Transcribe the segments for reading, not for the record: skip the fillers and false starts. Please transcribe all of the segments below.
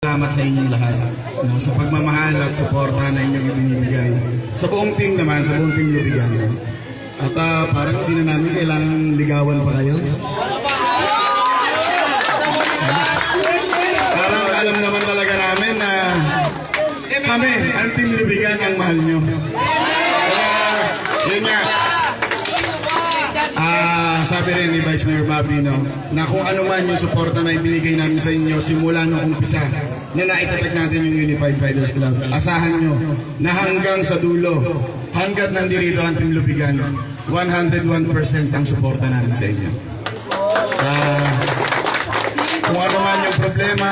Salamat sa inyong lahat, no, sa pagmamahal at suporta na inyong ibinibigay. Sa buong team naman, sa buong team Lubigan. At parang hindi na namin kailangan ligawan pa kayo. Parang alam naman talaga namin na kami, ang team Lubigan, ang mahal nyo. Yun nga. Sabi rin ni Vice Mayor Bobby, no, na kung ano man yung suporta na ibinigay namin sa inyo simula nung umpisa na naitatag natin yung Unified Riders Club, asahan nyo na hanggang sa dulo, hanggat nandito ang Team Lubigan, 101% ang suporta namin sa inyo. Kung ano man yung problema,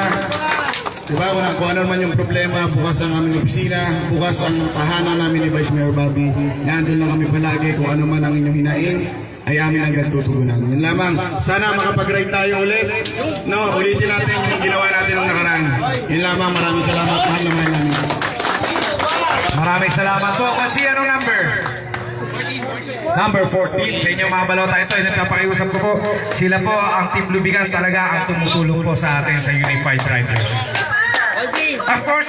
diba, kung ano man yung problema, bukas ang aming opisina, bukas ang tahanan namin ni Vice Mayor Bobby, nandun lang kami palagi. Kung ano man ang inyong hinaing, ay amin hanggang tutugunan. Yun lamang, sana makapag-ride tayo ulit. No, ulitin natin yung ginawa natin ng nakaraan. Yun lamang, maraming salamat. Mahal na mahal namin. Maraming salamat po. Kasi anong number? Number 14. Sa inyong mga balota ito, nagpapakiusap ko po. Sila po, ang Team Lubigan talaga ang tumutulong po sa atin sa Unified Riders. Of course,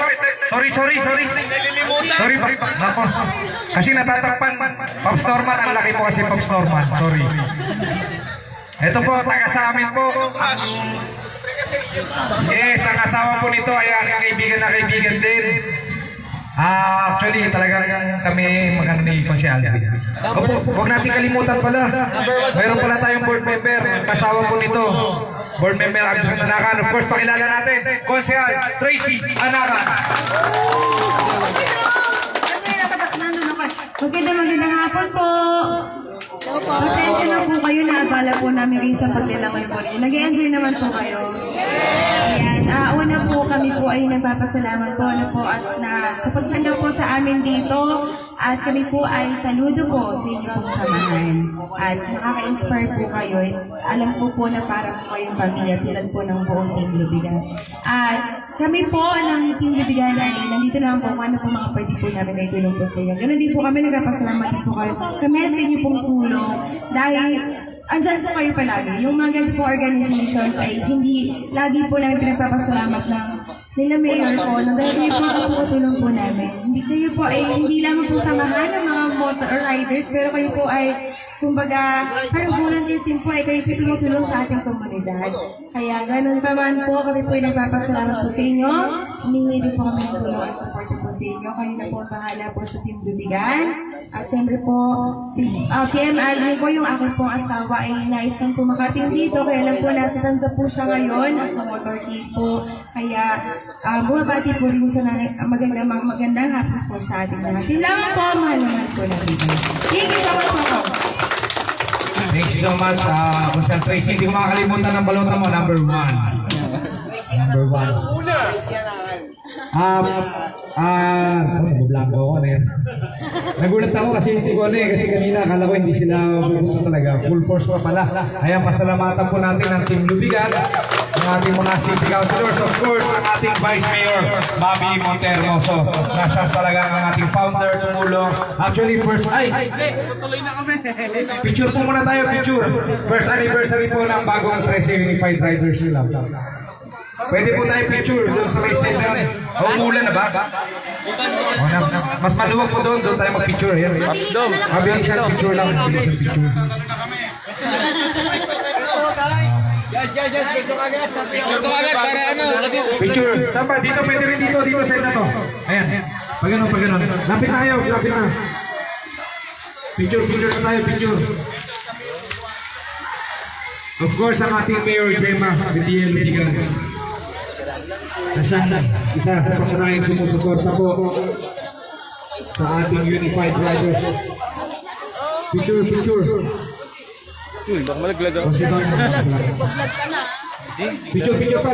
sorry. Sorry, nako. Kasi natatakpan, Pops Norman, ang laki po kasi Pops Norman. Sorry. Ito po, taga sa amin po. Yes, ang asawa po nito ay aking kaibigan din. Actually, talagang kami magandang konsyal. Huwag natin kalimutan pala. Mayroon pala tayong board member, kasawa po nito. Board member Abdul Anakan. Of course, pakilala natin, Konsyal Tracy Anakan. Magandang hapon po. Pasensya na po kayo, naabala po namin kayo sa paglalangoy po. Nag-i-enjoy naman po kayo. Ayan, una po kami po ay nagpapasalamat po, at sa pagtanaw po sa amin dito, at kami po ay saludo po sa inyo pong samahan. At nakaka-inspire po kayo. Alam po na parang po kayong pamilya tulad po ng buong Team Lubigan. At kami po ng Team Lubigan ay nandito naman po kung ano po mga pwede po namin ay tulong po sa inyo. Ganun din po kami nagpapasalamat din po kayo. Kami sa inyo pong tulong dahil andyan po kayo palagi. Yung mga ganito po organizations ay hindi lagi po namin pinagpapasalamat ng nila mayor po na dahil kayo po nakaputulong po namin. Hindi kayo po ay hindi lamang po samahan ng mga motor riders, pero kayo po ay kumbaga parang volunteers din po ay kayo po tumutulong sa ating komunidad. Kaya ganun pa man po, kami po ay nagpapasalamat po sa inyo. Humingi din po kami ng tulong at support po sa inyo. Kayo na po bahala po sa Team Lubigan. At syempre po, si PM Alvin po, yung aking pong asawa ay nais lang po makating dito. Kaya lang po nasa Tanza po siya ngayon, nasa motorcade po. Kaya bumabati po rin siya na magandang hapon po sa ating lahat. Yun lang po, mahal naman po natin. Thank you so much po. Thank you so much, Konsyal Tracy. Hindi ko makakalimutan ng balota mo, number 1. Number 1. Nabublanko ako na yan. Nagulat ako kasi hindi ko kasi kanina akala ko hindi sila pupunta talaga. Full force pa pala. Kaya pasalamatan po natin ang Team Lubigan, ang ating mga city councilors, of course, ang ating Vice Mayor, Bobby Montermoso. Nasa talaga ang ating founder, tumulong. Actually, first, tuloy na kami. Picture po muna tayo, picture. First anniversary po ng bagong 13 Unified Riders Club. Pwede po tayo picture doon sa may session. Umulan na ba? Mas maluwag po doon tayo mag-picture. Mabilis ang picture lang. Mabilis ang picture. Picture. Saan ba? Dito, pwede rin dito sa ito to. Ayan. Pag ganun. Lapit na kayo, lapit na. Picture na tayo, picture. Of course, ang ating Mayor Gemma Bitiel Lubigan. Isa sa pangunahing sumusuporta po sa ating Unified Riders. Picture. Baka malaglag ako. Picture pa.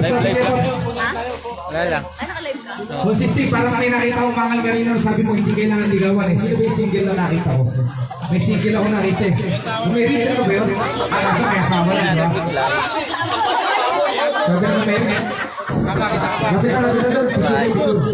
Wala lang. Consisting, parang may nakita ko mangal kanina, sabi mo hindi kailangan ligawan eh. Sino ba yung single na nakita ko? May single ako nakita eh. Kung may reach ako ba yun? Kaso may asawa lang ba? Sabi na may reach. Kapag kita ka ba?